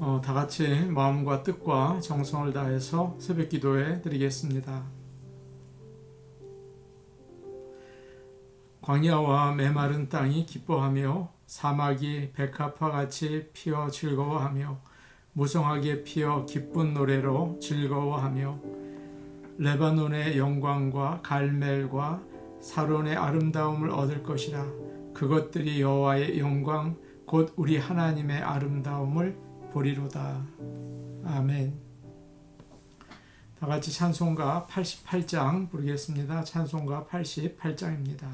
다 같이 마음과 뜻과 정성을 다해서 새벽 기도해 드리겠습니다. 광야와 메마른 땅이 기뻐하며 사막이 백합화 같이 피어 즐거워하며 무성하게 피어 기쁜 노래로 즐거워하며 레바논의 영광과 갈멜과 사론의 아름다움을 얻을 것이라. 그것들이 여호와의 영광 곧 우리 하나님의 아름다움을 보리로다. 아멘. 다 같이 찬송가 88장 부르겠습니다. 찬송가 88장입니다.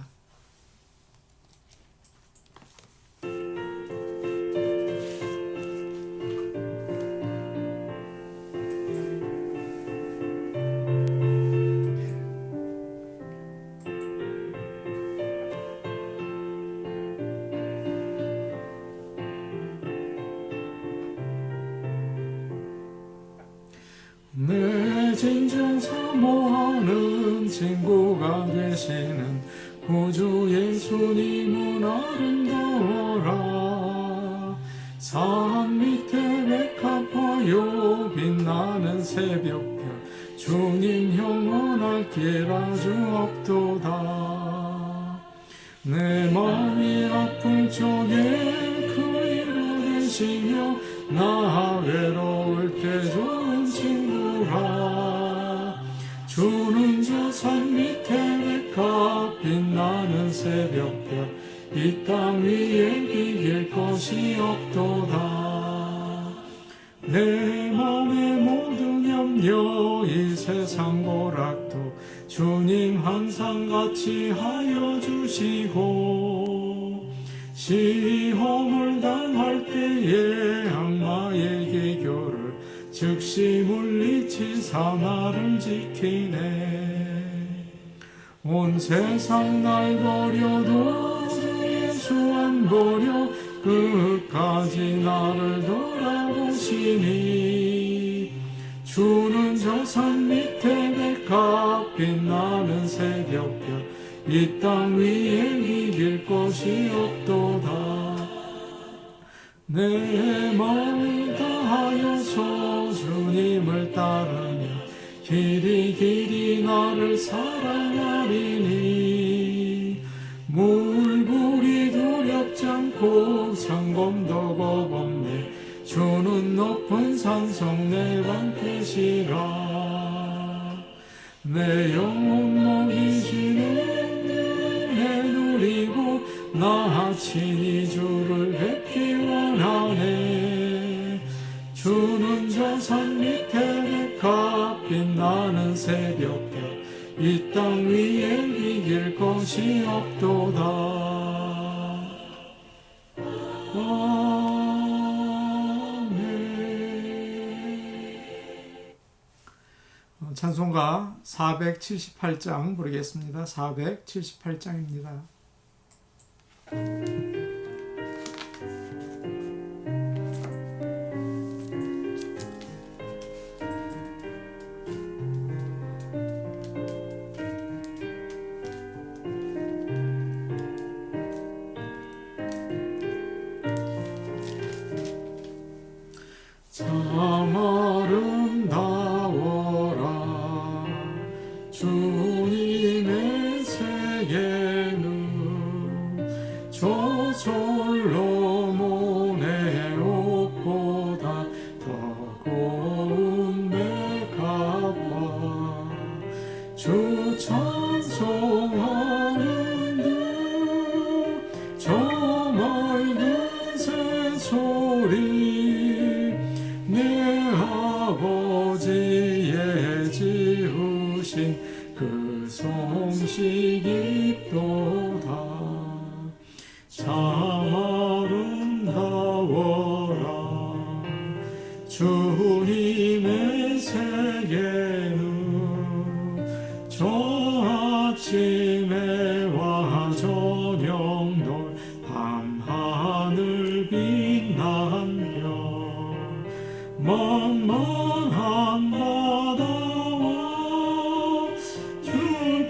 내 진정 사모하는 친구가 되시는 구주 예수님은 아름다워라. 산 밑에 백합화요 빛나는 새벽별 주님 영원할 길 아주 없도다. 내 마음이 아플 적에 그 위로 되시며 나 외로울 때 좋은 친구라. 주는 저 산 밑에 백합 빛나는 새벽별 이 땅 위에 비길 것이 없도다. 내 맘의 모든 염려 이 세상 고락도 주님 항상 같이 하여 주시고 시험을 당할 때에 악마의 기교를 즉시 물리치사 나를 지키네. 온 세상 날 버려도 주 예수 안 버려 끝까지 나를 돌아보시니. 주는 저 산 밑에 백합 빛나는 새벽별 이 땅 위에 이길 것이 없도다. 내 마음을 다하여서 주님을 따르며 길이 길이 나를 사랑하리니. 물불이 두렵지 않고 상검도 겁없네. 주는 높은 산성 내 방패시라. 내 영혼 먹이시는 누리고 나 친히 주를 뵙기 원하네. 주는 저 산 밑에 백합 빛나는 새벽별 이 땅 위에 이길 것이 없도다. 찬송가 478장 부르겠습니다. 478장입니다. 참 아름다워라 주님의 세계는 저 솔로몬의 옷보다 더 고운 백합화. 주 찬송하는 듯저 맑은 새소리 내 아버지의 지으신 그 솜씨 깊도다. 참 아름다워라 주님의 세계는 저 아침에와 저녁 밤하늘 빛난 별茫茫한 바다와 주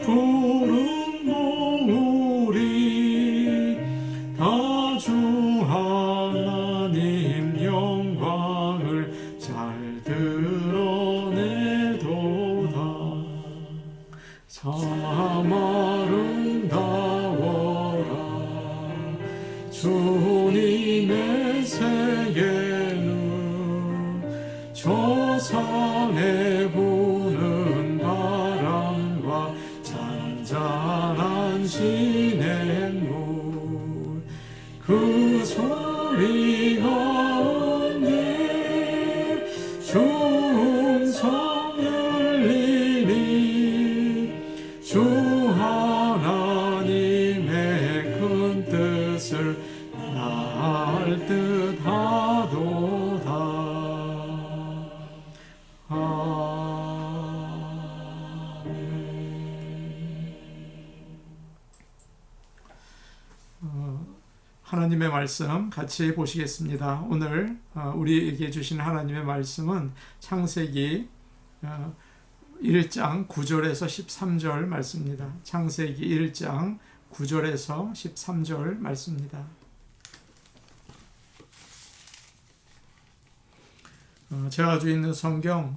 푸른 봉우리 다 주 하나님 영광을 주님의 세계는 조선에 부는 바람과 잔잔한 시냇물 그 소리 가운데 주 음성 열리니 주 하나님의 큰 뜻을 알 듯 하도다. 하나님의 말씀 같이 보시겠습니다. 오늘 우리에게 주신 하나님의 말씀은 창세기 1장 9절에서 13절 말씀입니다. 창세기 1장 9절에서 13절 말씀입니다. 제가 가지고 있는 성경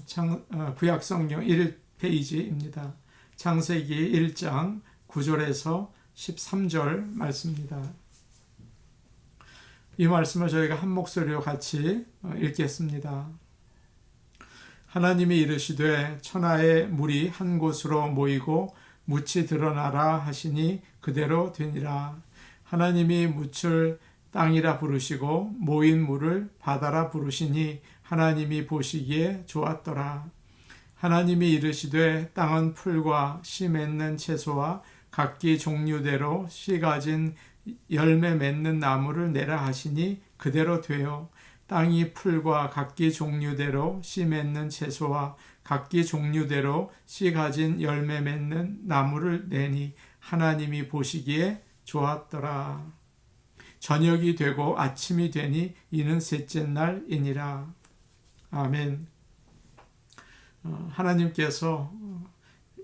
구약 성경 1페이지입니다. 창세기 1장 9절에서 13절 말씀입니다. 이 말씀을 저희가 한 목소리로 같이 읽겠습니다. 하나님이 이르시되 천하의 물이 한 곳으로 모이고 묻이 드러나라 하시니 그대로 되니라. 하나님이 묻을 땅이라 부르시고 모인 물을 바다라 부르시니 하나님이 보시기에 좋았더라. 하나님이 이르시되 땅은 풀과 씨 맺는 채소와 각기 종류대로 씨 가진 열매 맺는 나무를 내라 하시니 그대로 되어 땅이 풀과 각기 종류대로 씨 맺는 채소와 각기 종류대로 씨 가진 열매 맺는 나무를 내니 하나님이 보시기에 좋았더라. 저녁이 되고 아침이 되니 이는 셋째 날이니라. 아멘. 하나님께서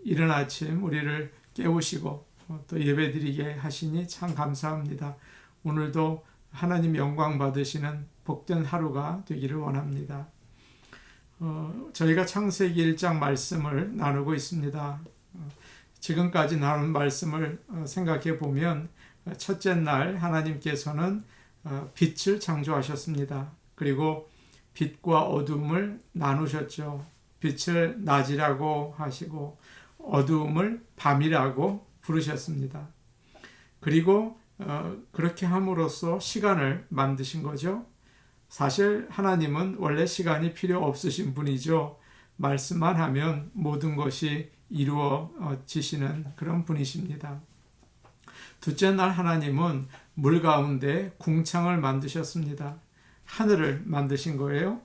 이른 아침 우리를 깨우시고 또 예배드리게 하시니 참 감사합니다. 오늘도 하나님 영광 받으시는 복된 하루가 되기를 원합니다. 저희가 창세기 1장 말씀을 나누고 있습니다. 지금까지 나눈 말씀을 생각해 보면 첫째 날 하나님께서는 빛을 창조하셨습니다. 그리고 빛과 어두움을 나누셨죠. 빛을 낮이라고 하시고 어두움을 밤이라고 부르셨습니다. 그리고 그렇게 함으로써 시간을 만드신 거죠. 사실 하나님은 원래 시간이 필요 없으신 분이죠. 말씀만 하면 모든 것이 이루어지시는 그런 분이십니다. 둘째 날 하나님은 물 가운데 궁창을 만드셨습니다. 하늘을 만드신 거예요.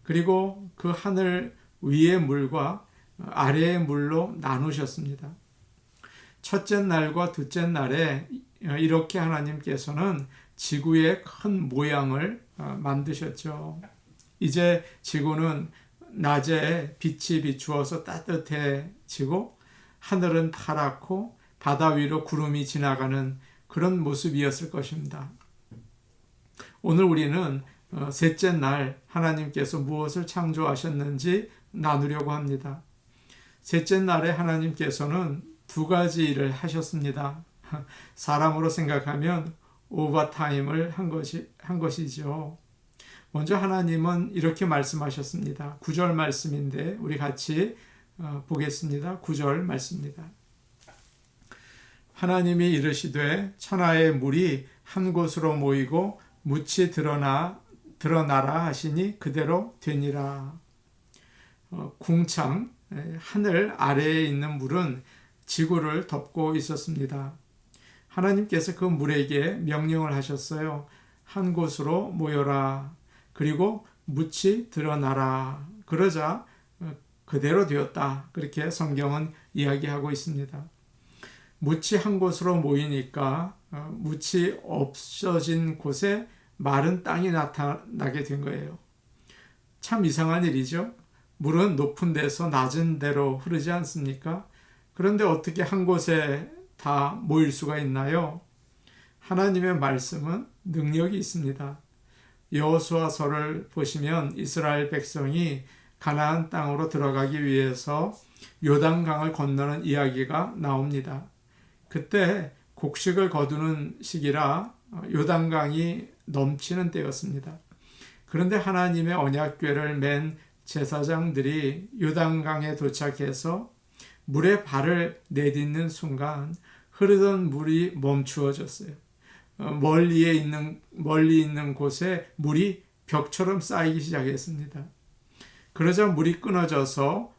그리고 그 하늘 위의 물과 아래의 물로 나누셨습니다. 첫째 날과 둘째 날에 이렇게 하나님께서는 지구의 큰 모양을 만드셨죠. 이제 지구는 낮에 빛이 비추어서 따뜻해지고 하늘은 파랗고 바다 위로 구름이 지나가는 그런 모습이었을 것입니다. 오늘 우리는 셋째 날 하나님께서 무엇을 창조하셨는지 나누려고 합니다. 셋째 날에 하나님께서는 두 가지 일을 하셨습니다. 사람으로 생각하면 오버타임을 한 것이죠. 먼저 하나님은 이렇게 말씀하셨습니다. 9절 말씀인데 우리 같이 보겠습니다. 9절 말씀입니다. 하나님이 이르시되 천하의 물이 한 곳으로 모이고 묻이 드러나라 하시니 그대로 되니라. 궁창 하늘 아래에 있는 물은 지구를 덮고 있었습니다. 하나님께서 그 물에게 명령을 하셨어요. 한 곳으로 모여라. 그리고 묻이 드러나라. 그러자 그대로 되었다. 그렇게 성경은 이야기하고 있습니다. 묻이 한 곳으로 모이니까 묻이 없어진 곳에 마른 땅이 나타나게 된 거예요. 참 이상한 일이죠. 물은 높은 데서 낮은 데로 흐르지 않습니까? 그런데 어떻게 한 곳에 다 모일 수가 있나요? 하나님의 말씀은 능력이 있습니다. 여호수아서를 보시면 이스라엘 백성이 가나안 땅으로 들어가기 위해서 요단강을 건너는 이야기가 나옵니다. 그때 곡식을 거두는 시기라 요단강이 넘치는 때였습니다. 그런데 하나님의 언약궤를 맨 제사장들이 요단강에 도착해서 물에 발을 내딛는 순간 흐르던 물이 멈추어졌어요. 멀리 있는 곳에 물이 벽처럼 쌓이기 시작했습니다. 그러자 물이 끊어져서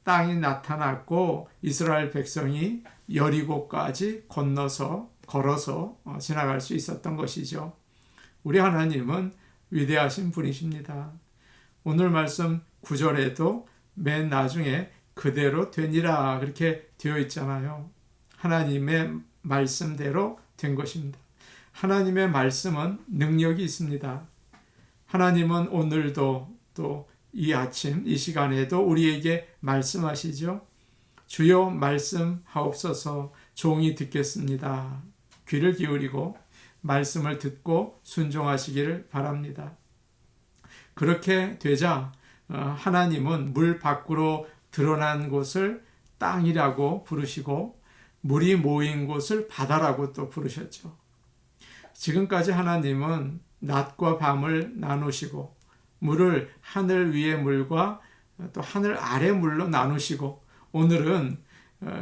땅이 나타났고 이스라엘 백성이 여리고까지 걸어서 지나갈 수 있었던 것이죠. 우리 하나님은 위대하신 분이십니다. 오늘 말씀 9절에도 맨 나중에 그대로 되니라 그렇게 되어 있잖아요. 하나님의 말씀대로 된 것입니다. 하나님의 말씀은 능력이 있습니다. 하나님은 오늘도 또 이 아침 이 시간에도 우리에게 말씀하시죠. 주여 말씀하옵소서 종이 듣겠습니다. 귀를 기울이고 말씀을 듣고 순종하시기를 바랍니다. 그렇게 되자 하나님은 물 밖으로 드러난 곳을 땅이라고 부르시고 물이 모인 곳을 바다라고 또 부르셨죠. 지금까지 하나님은 낮과 밤을 나누시고 물을 하늘 위의 물과 또 하늘 아래 물로 나누시고 오늘은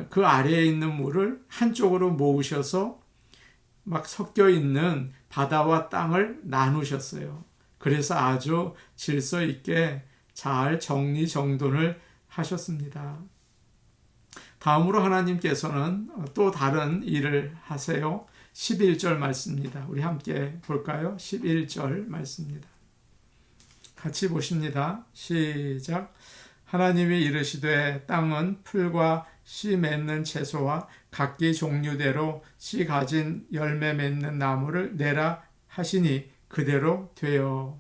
그 아래에 있는 물을 한쪽으로 모으셔서 막 섞여 있는 바다와 땅을 나누셨어요. 그래서 아주 질서 있게 잘 정리정돈을 하셨습니다. 다음으로 하나님께서는 또 다른 일을 하세요. 11절 말씀입니다. 우리 함께 볼까요? 11절 말씀입니다. 같이 보십니다. 시작. 하나님이 이르시되 땅은 풀과 씨 맺는 채소와 각기 종류대로 씨 가진 열매 맺는 나무를 내라 하시니 그대로 되어.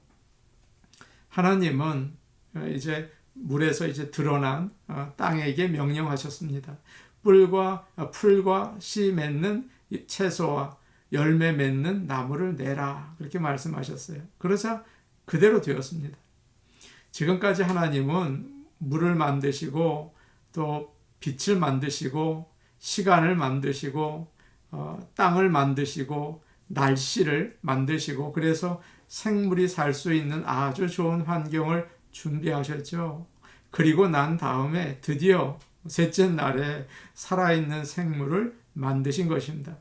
하나님은 이제 물에서 이제 드러난 땅에게 명령하셨습니다. 풀과 씨 맺는 채소와 열매 맺는 나무를 내라 그렇게 말씀하셨어요. 그러자 그대로 되었습니다. 지금까지 하나님은 물을 만드시고 또 빛을 만드시고 시간을 만드시고 땅을 만드시고 날씨를 만드시고 그래서 생물이 살 수 있는 아주 좋은 환경을 준비하셨죠. 그리고 난 다음에 드디어 셋째 날에 살아있는 생물을 만드신 것입니다.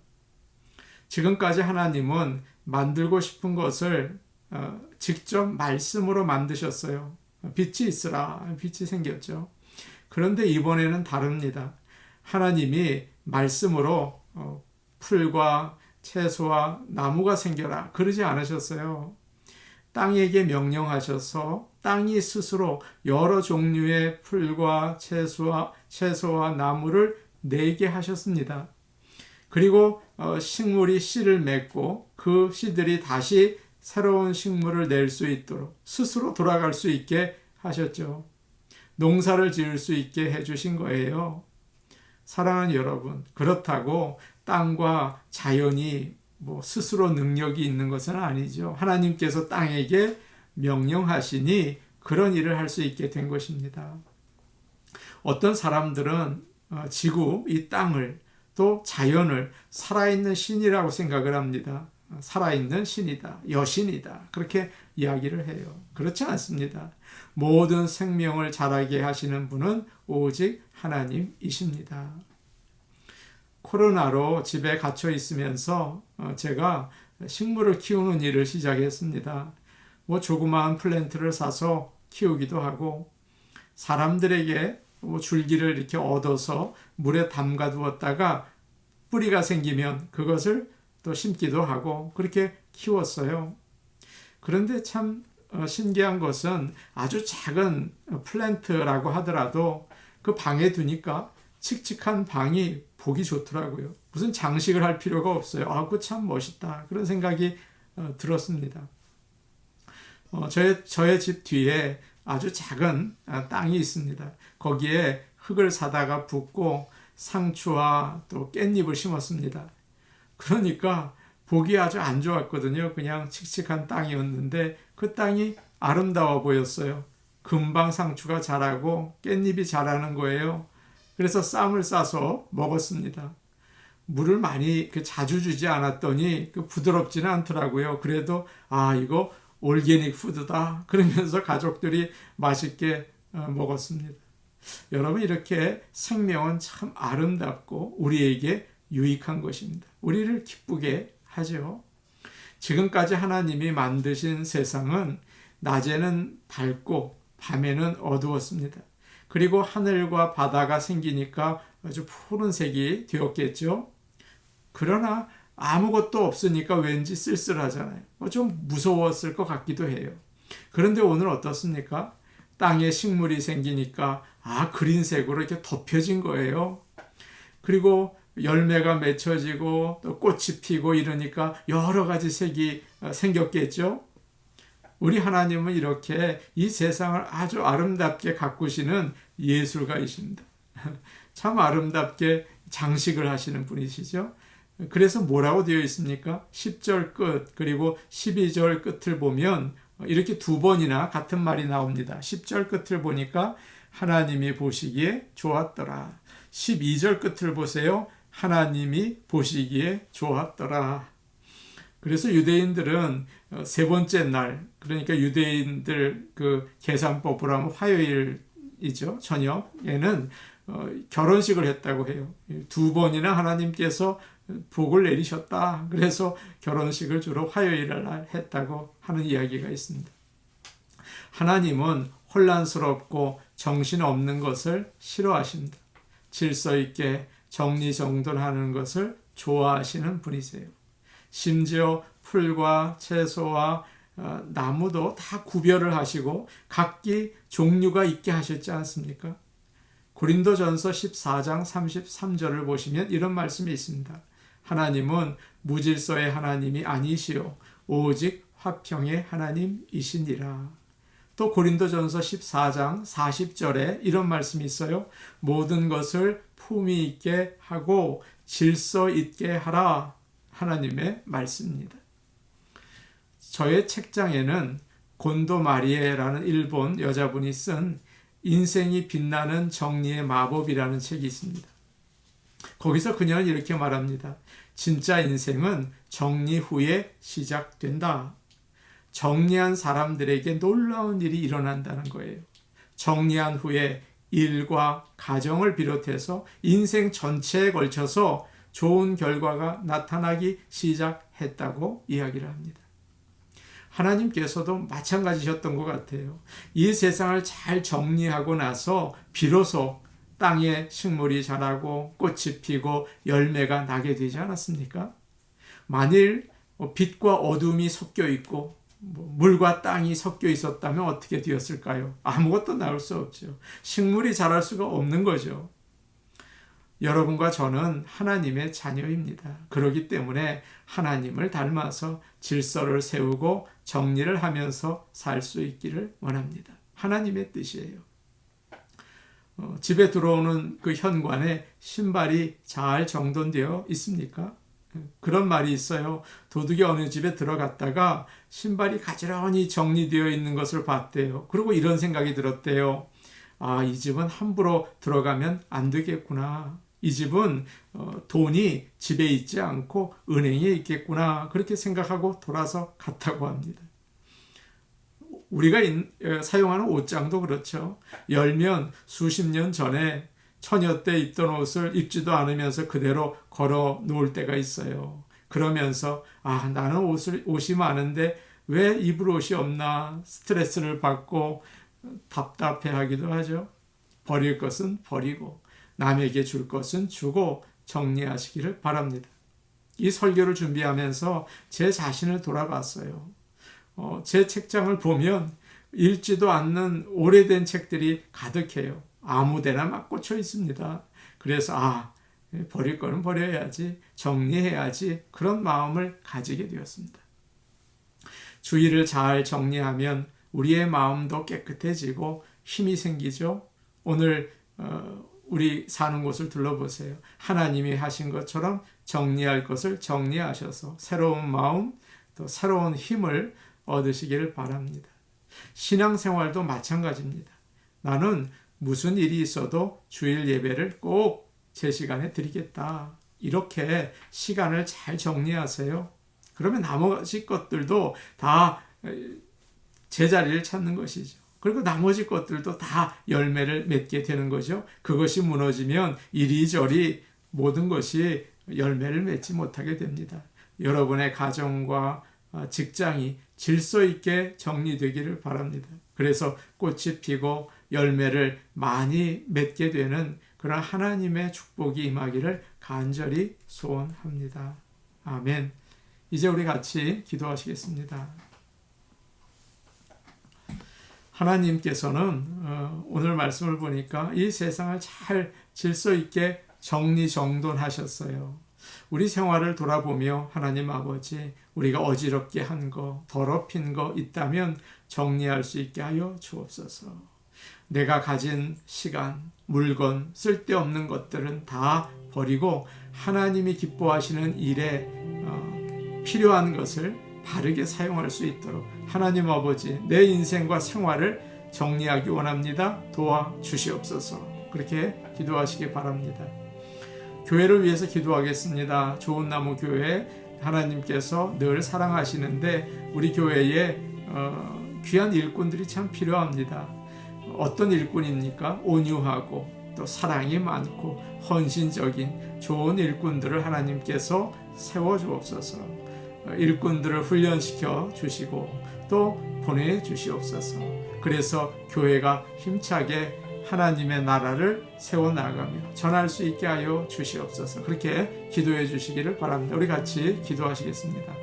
지금까지 하나님은 만들고 싶은 것을 직접 말씀으로 만드셨어요. 빛이 있으라 빛이 생겼죠. 그런데 이번에는 다릅니다. 하나님이 말씀으로 풀과 채소와 나무가 생겨라 그러지 않으셨어요. 땅에게 명령하셔서 땅이 스스로 여러 종류의 풀과 채소와 나무를 내게 하셨습니다. 그리고 식물이 씨를 맺고 그 씨들이 다시 새로운 식물을 낼 수 있도록 스스로 돌아갈 수 있게 하셨죠. 농사를 지을 수 있게 해주신 거예요. 사랑하는 여러분, 그렇다고 땅과 자연이 스스로 능력이 있는 것은 아니죠. 하나님께서 땅에게 명령하시니 그런 일을 할 수 있게 된 것입니다. 어떤 사람들은 지구, 이 땅을 또 자연을 살아있는 신이라고 생각을 합니다. 살아있는 신이다, 여신이다 그렇게 이야기를 해요. 그렇지 않습니다. 모든 생명을 자라게 하시는 분은 오직 하나님이십니다. 코로나로 집에 갇혀 있으면서 제가 식물을 키우는 일을 시작했습니다. 조그마한 플랜트를 사서 키우기도 하고 사람들에게 줄기를 이렇게 얻어서 물에 담가 두었다가 뿌리가 생기면 그것을 또 심기도 하고 그렇게 키웠어요. 그런데 참 신기한 것은 아주 작은 플랜트라고 하더라도 그 방에 두니까 칙칙한 방이 보기 좋더라고요. 무슨 장식을 할 필요가 없어요. 그거 참 멋있다. 그런 생각이 들었습니다. 저의 집 뒤에 아주 작은 땅이 있습니다. 거기에 흙을 사다가 붓고 상추와 또 깻잎을 심었습니다. 그러니까 보기 아주 안 좋았거든요. 그냥 칙칙한 땅이었는데 그 땅이 아름다워 보였어요. 금방 상추가 자라고 깻잎이 자라는 거예요. 그래서 쌈을 싸서 먹었습니다. 물을 많이 자주 주지 않았더니 부드럽지는 않더라고요. 그래도 이거 올게닉 푸드다 그러면서 가족들이 맛있게 먹었습니다. 여러분, 이렇게 생명은 참 아름답고 우리에게 유익한 것입니다. 우리를 기쁘게 하죠. 지금까지 하나님이 만드신 세상은 낮에는 밝고 밤에는 어두웠습니다. 그리고 하늘과 바다가 생기니까 아주 푸른색이 되었겠죠. 그러나 아무것도 없으니까 왠지 쓸쓸하잖아요. 좀 무서웠을 것 같기도 해요. 그런데 오늘 어떻습니까? 땅에 식물이 생기니까 그린색으로 이렇게 덮여진 거예요. 그리고 열매가 맺혀지고 또 꽃이 피고 이러니까 여러 가지 색이 생겼겠죠. 우리 하나님은 이렇게 이 세상을 아주 아름답게 가꾸시는 예술가이십니다. 참 아름답게 장식을 하시는 분이시죠. 그래서 뭐라고 되어 있습니까? 10절 끝 그리고 12절 끝을 보면 이렇게 두 번이나 같은 말이 나옵니다. 10절 끝을 보니까 하나님이 보시기에 좋았더라. 12절 끝을 보세요. 하나님이 보시기에 좋았더라. 그래서 유대인들은 세 번째 날, 그러니까 유대인들 계산법으로 하면 화요일이죠. 저녁에는 결혼식을 했다고 해요. 두 번이나 하나님께서 복을 내리셨다. 그래서 결혼식을 주로 화요일 날 했다고 하는 이야기가 있습니다. 하나님은 혼란스럽고 정신없는 것을 싫어하십니다. 질서 있게 정리정돈하는 것을 좋아하시는 분이세요. 심지어 풀과 채소와 나무도 다 구별을 하시고 각기 종류가 있게 하셨지 않습니까? 고린도전서 14장 33절을 보시면 이런 말씀이 있습니다. 하나님은 무질서의 하나님이 아니시오 오직 화평의 하나님이시니라. 또 고린도전서 14장 40절에 이런 말씀이 있어요. 모든 것을 품위 있게 하고 질서 있게 하라. 하나님의 말씀입니다. 저의 책장에는 곤도 마리에라는 일본 여자분이 쓴 인생이 빛나는 정리의 마법이라는 책이 있습니다. 거기서 그녀는 이렇게 말합니다. 진짜 인생은 정리 후에 시작된다. 정리한 사람들에게 놀라운 일이 일어난다는 거예요. 정리한 후에 일과 가정을 비롯해서 인생 전체에 걸쳐서 좋은 결과가 나타나기 시작했다고 이야기를 합니다. 하나님께서도 마찬가지셨던 것 같아요. 이 세상을 잘 정리하고 나서 비로소 땅에 식물이 자라고 꽃이 피고 열매가 나게 되지 않았습니까? 만일 빛과 어둠이 섞여 있고 물과 땅이 섞여 있었다면 어떻게 되었을까요? 아무것도 나올 수 없죠. 식물이 자랄 수가 없는 거죠. 여러분과 저는 하나님의 자녀입니다. 그렇기 때문에 하나님을 닮아서 질서를 세우고 정리를 하면서 살 수 있기를 원합니다. 하나님의 뜻이에요. 집에 들어오는 그 현관에 신발이 잘 정돈되어 있습니까? 그런 말이 있어요. 도둑이 어느 집에 들어갔다가 신발이 가지런히 정리되어 있는 것을 봤대요. 그리고 이런 생각이 들었대요. 이 집은 함부로 들어가면 안 되겠구나. 이 집은 돈이 집에 있지 않고 은행에 있겠구나. 그렇게 생각하고 돌아서 갔다고 합니다. 우리가 사용하는 옷장도 그렇죠. 열면 수십 년 전에 처녀 때 입던 옷을 입지도 않으면서 그대로 걸어 놓을 때가 있어요. 그러면서 나는 옷이 많은데 왜 입을 옷이 없나 스트레스를 받고 답답해하기도 하죠. 버릴 것은 버리고 남에게 줄 것은 주고 정리하시기를 바랍니다. 이 설교를 준비하면서 제 자신을 돌아봤어요. 제 책장을 보면 읽지도 않는 오래된 책들이 가득해요. 아무데나 막 꽂혀 있습니다. 그래서 버릴 거는 버려야지, 정리해야지 그런 마음을 가지게 되었습니다. 주의를 잘 정리하면 우리의 마음도 깨끗해지고 힘이 생기죠. 오늘 우리 사는 곳을 둘러보세요. 하나님이 하신 것처럼 정리할 것을 정리하셔서 새로운 마음, 또 새로운 힘을 얻으시기를 바랍니다. 신앙생활도 마찬가지입니다. 나는 무슨 일이 있어도 주일 예배를 꼭 제 시간에 드리겠다. 이렇게 시간을 잘 정리하세요. 그러면 나머지 것들도 다 제자리를 찾는 것이죠. 그리고 나머지 것들도 다 열매를 맺게 되는 거죠. 그것이 무너지면 이리저리 모든 것이 열매를 맺지 못하게 됩니다. 여러분의 가정과 직장이 질서 있게 정리되기를 바랍니다. 그래서 꽃이 피고 열매를 많이 맺게 되는 그런 하나님의 축복이 임하기를 간절히 소원합니다. 아멘. 이제 우리 같이 기도하시겠습니다. 하나님께서는 오늘 말씀을 보니까 이 세상을 잘 질서 있게 정리정돈하셨어요. 우리 생활을 돌아보며 하나님 아버지, 우리가 어지럽게 한 거, 더럽힌 거 있다면 정리할 수 있게 하여 주옵소서. 내가 가진 시간, 물건, 쓸데없는 것들은 다 버리고 하나님이 기뻐하시는 일에 필요한 것을 바르게 사용할 수 있도록 하나님 아버지, 내 인생과 생활을 정리하기 원합니다. 도와주시옵소서. 그렇게 기도하시기 바랍니다. 교회를 위해서 기도하겠습니다. 좋은 나무 교회, 하나님께서 늘 사랑하시는데 우리 교회에 귀한 일꾼들이 참 필요합니다. 어떤 일꾼입니까? 온유하고 또 사랑이 많고 헌신적인 좋은 일꾼들을 하나님께서 세워주옵소서. 일꾼들을 훈련시켜 주시고 또 보내주시옵소서. 그래서 교회가 힘차게 하나님의 나라를 세워나가며 전할 수 있게 하여 주시옵소서. 그렇게 기도해 주시기를 바랍니다. 우리 같이 기도하시겠습니다.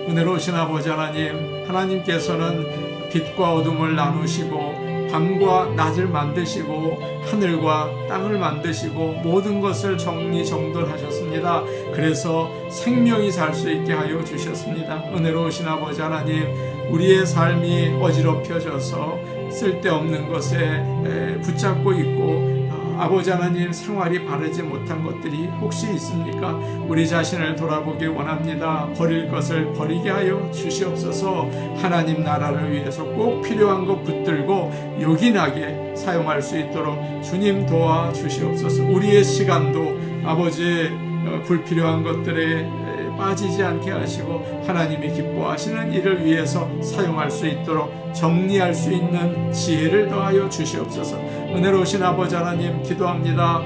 은혜로우신 아버지 하나님, 하나님께서는 빛과 어둠을 나누시고 밤과 낮을 만드시고 하늘과 땅을 만드시고 모든 것을 정리정돈하셨습니다. 그래서 생명이 살 수 있게 하여 주셨습니다. 은혜로우신 아버지 하나님, 우리의 삶이 어지럽혀져서 쓸데없는 것에 붙잡고 있고 아버지 하나님 생활이 바르지 못한 것들이 혹시 있습니까? 우리 자신을 돌아보기 원합니다. 버릴 것을 버리게 하여 주시옵소서. 하나님 나라를 위해서 꼭 필요한 것 붙들고 요긴하게 사용할 수 있도록 주님 도와주시옵소서. 우리의 시간도 아버지 불필요한 것들에 빠지지 않게 하시고 하나님이 기뻐하시는 일을 위해서 사용할 수 있도록 정리할 수 있는 지혜를 더하여 주시옵소서. 은혜로우신 아버지 하나님 기도합니다.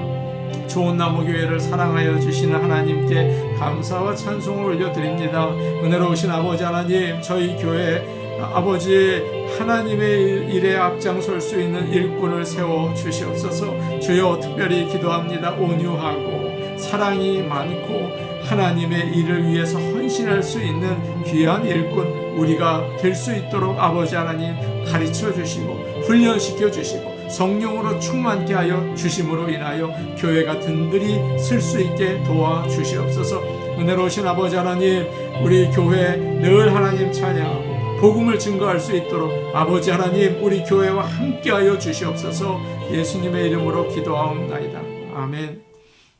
좋은 나무 교회를 사랑하여 주시는 하나님께 감사와 찬송을 올려드립니다. 은혜로우신 아버지 하나님, 저희 교회 아버지 하나님의 일에 앞장설 수 있는 일꾼을 세워 주시옵소서. 주여 특별히 기도합니다. 온유하고 사랑이 많고 하나님의 일을 위해서 헌신할 수 있는 귀한 일꾼 우리가 될 수 있도록 아버지 하나님 가르쳐 주시고 훈련시켜 주시고 성령으로 충만케 하여 주심으로 인하여 교회가 든든히 쓸 수 있게 도와주시옵소서. 은혜로우신 아버지 하나님, 우리 교회 늘 하나님 찬양하고 복음을 증거할 수 있도록 아버지 하나님 우리 교회와 함께하여 주시옵소서. 예수님의 이름으로 기도하옵나이다. 아멘.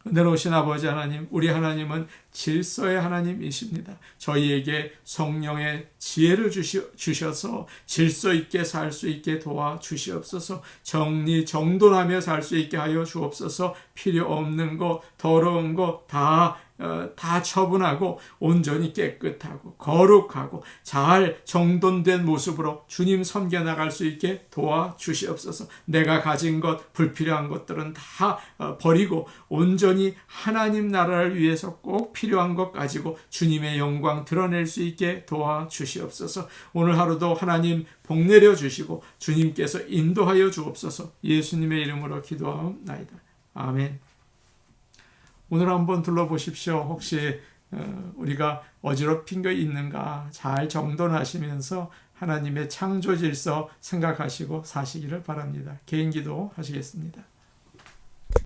은혜로우신 아버지 하나님, 우리 하나님은 질서의 하나님이십니다. 저희에게 성령의 지혜를 주셔서 질서 있게 살 수 있게 도와주시옵소서. 정리정돈하며 살 수 있게 하여 주옵소서. 필요 없는 것, 더러운 것 다 처분하고 온전히 깨끗하고 거룩하고 잘 정돈된 모습으로 주님 섬겨나갈 수 있게 도와주시옵소서. 내가 가진 것, 불필요한 것들은 다 버리고 온전히 하나님 나라를 위해서 꼭 필요한 것 가지고 주님의 영광 드러낼 수 있게 도와주시옵소서. 오늘 하루도 하나님 복 내려 주시고 주님께서 인도하여 주옵소서. 예수님의 이름으로 기도하옵나이다. 아멘. 오늘 한번 둘러보십시오. 혹시 우리가 어지럽힌 거 있는가 잘 정돈하시면서 하나님의 창조 질서 생각하시고 사시기를 바랍니다. 개인 기도 하시겠습니다.